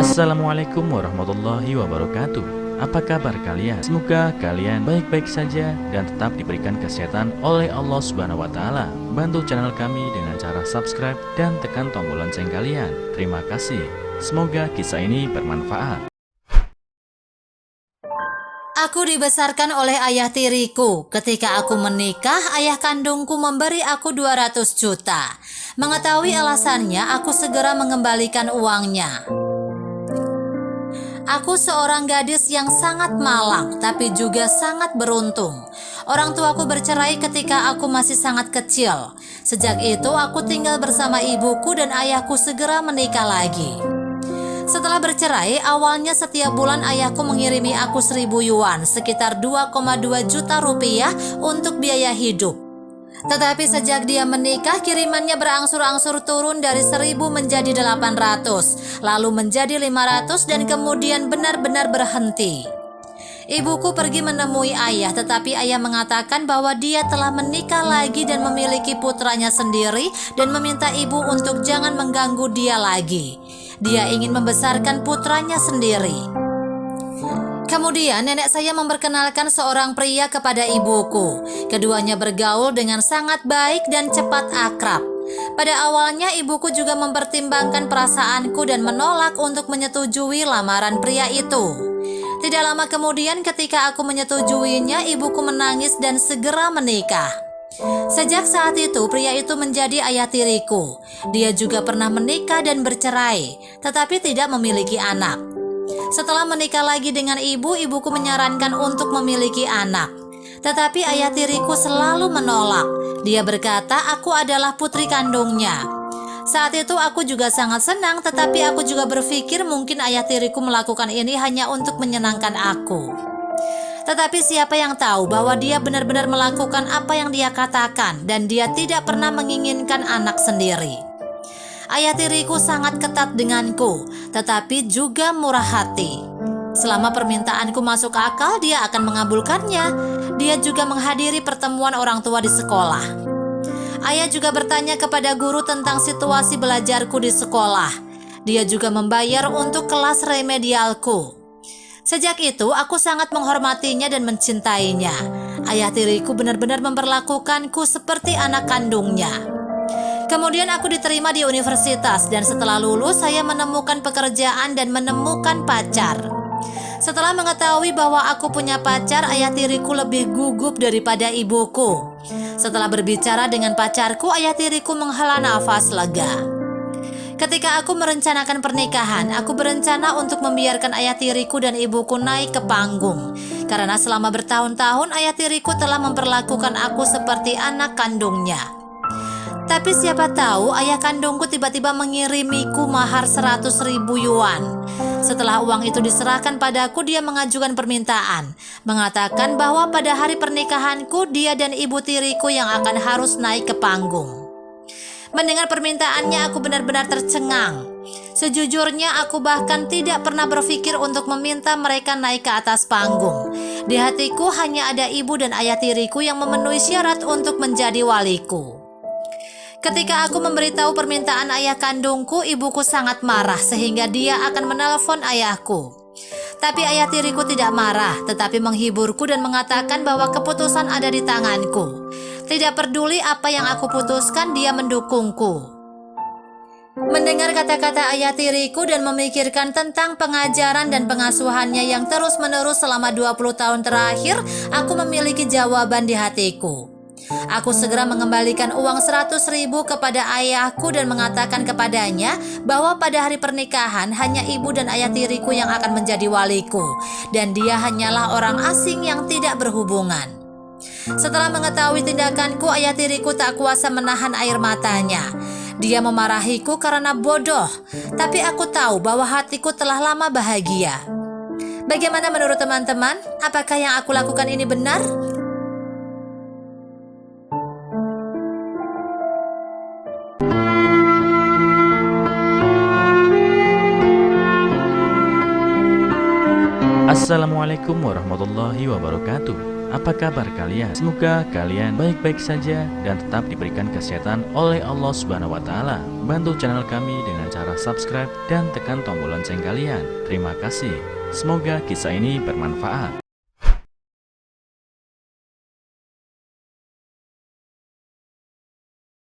Assalamualaikum warahmatullahi wabarakatuh. Apa kabar kalian? Semoga kalian baik-baik saja dan tetap diberikan kesehatan oleh Allah Subhanahu wa Ta'ala. Bantu channel kami dengan cara subscribe dan tekan tombol lonceng kalian. Terima kasih. Semoga kisah ini bermanfaat. Aku dibesarkan oleh ayah tiriku. Ketika aku menikah, ayah kandungku memberi aku 200 juta. Mengetahui alasannya, aku segera mengembalikan uangnya. Aku seorang gadis yang sangat malang, tapi juga sangat beruntung. Orang tuaku bercerai ketika aku masih sangat kecil. Sejak itu, aku tinggal bersama ibuku dan ayahku segera menikah lagi. Setelah bercerai, awalnya setiap bulan ayahku mengirimi aku 1.000 yuan, sekitar 2,2 juta rupiah untuk biaya hidup. Tetapi sejak dia menikah, kirimannya berangsur-angsur turun dari 1.000 menjadi 800, lalu menjadi 500 dan kemudian benar-benar berhenti. Ibuku pergi menemui ayah, tetapi ayah mengatakan bahwa dia telah menikah lagi dan memiliki putranya sendiri dan meminta ibu untuk jangan mengganggu dia lagi. Dia ingin membesarkan putranya sendiri. Kemudian nenek saya memperkenalkan seorang pria kepada ibuku. Keduanya bergaul dengan sangat baik dan cepat akrab. Pada awalnya ibuku juga mempertimbangkan perasaanku dan menolak untuk menyetujui lamaran pria itu. Tidak lama kemudian ketika aku menyetujuinya, ibuku menangis dan segera menikah. Sejak saat itu pria itu menjadi ayah tiriku. Dia juga pernah menikah dan bercerai, tetapi tidak memiliki anak. Setelah menikah lagi dengan ibuku menyarankan untuk memiliki anak. Tetapi ayah tiriku selalu menolak. Dia berkata aku adalah putri kandungnya. Saat itu aku juga sangat senang, tetapi aku juga berpikir mungkin ayah tiriku melakukan ini hanya untuk menyenangkan aku. Tetapi siapa yang tahu bahwa dia benar-benar melakukan apa yang dia katakan dan dia tidak pernah menginginkan anak sendiri. Ayah tiriku sangat ketat denganku, tetapi juga murah hati. Selama permintaanku masuk akal, dia akan mengabulkannya. Dia juga menghadiri pertemuan orang tua di sekolah. Ayah juga bertanya kepada guru tentang situasi belajarku di sekolah. Dia juga membayar untuk kelas remedialku. Sejak itu, aku sangat menghormatinya dan mencintainya. Ayah tiriku benar-benar memperlakukanku seperti anak kandungnya. Kemudian aku diterima di universitas dan setelah lulus saya menemukan pekerjaan dan menemukan pacar. Setelah mengetahui bahwa aku punya pacar, ayah tiriku lebih gugup daripada ibuku. Setelah berbicara dengan pacarku, ayah tiriku menghela nafas lega. Ketika aku merencanakan pernikahan, aku berencana untuk membiarkan ayah tiriku dan ibuku naik ke panggung. Karena selama bertahun-tahun ayah tiriku telah memperlakukan aku seperti anak kandungnya. Tapi siapa tahu ayah kandungku tiba-tiba mengirimiku mahar 100.000 yuan. Setelah uang itu diserahkan padaku, dia mengajukan permintaan, mengatakan bahwa pada hari pernikahanku dia dan ibu tiriku yang akan harus naik ke panggung. Mendengar permintaannya aku benar-benar tercengang. Sejujurnya aku bahkan tidak pernah berpikir untuk meminta mereka naik ke atas panggung. Di hatiku hanya ada ibu dan ayah tiriku yang memenuhi syarat untuk menjadi waliku. Ketika aku memberitahu permintaan ayah kandungku, ibuku sangat marah sehingga dia akan menelpon ayahku. Tapi ayah tiriku tidak marah, tetapi menghiburku dan mengatakan bahwa keputusan ada di tanganku. Tidak peduli apa yang aku putuskan, dia mendukungku. Mendengar kata-kata ayah tiriku dan memikirkan tentang pengajaran dan pengasuhannya yang terus-menerus selama 20 tahun terakhir, aku memiliki jawaban di hatiku. Aku segera mengembalikan uang 100.000 kepada ayahku dan mengatakan kepadanya bahwa pada hari pernikahan hanya ibu dan ayah tiriku yang akan menjadi waliku dan dia hanyalah orang asing yang tidak berhubungan. Setelah mengetahui tindakanku, ayah tiriku tak kuasa menahan air matanya. Dia memarahiku karena bodoh, tapi aku tahu bahwa hatiku telah lama bahagia. Bagaimana menurut teman-teman? Apakah yang aku lakukan ini benar? Assalamualaikum warahmatullahi wabarakatuh. Apa kabar kalian? Semoga kalian baik-baik saja dan tetap diberikan kesehatan oleh Allah Subhanahu wa taala. Bantu channel kami dengan cara subscribe dan tekan tombol lonceng kalian. Terima kasih. Semoga kisah ini bermanfaat.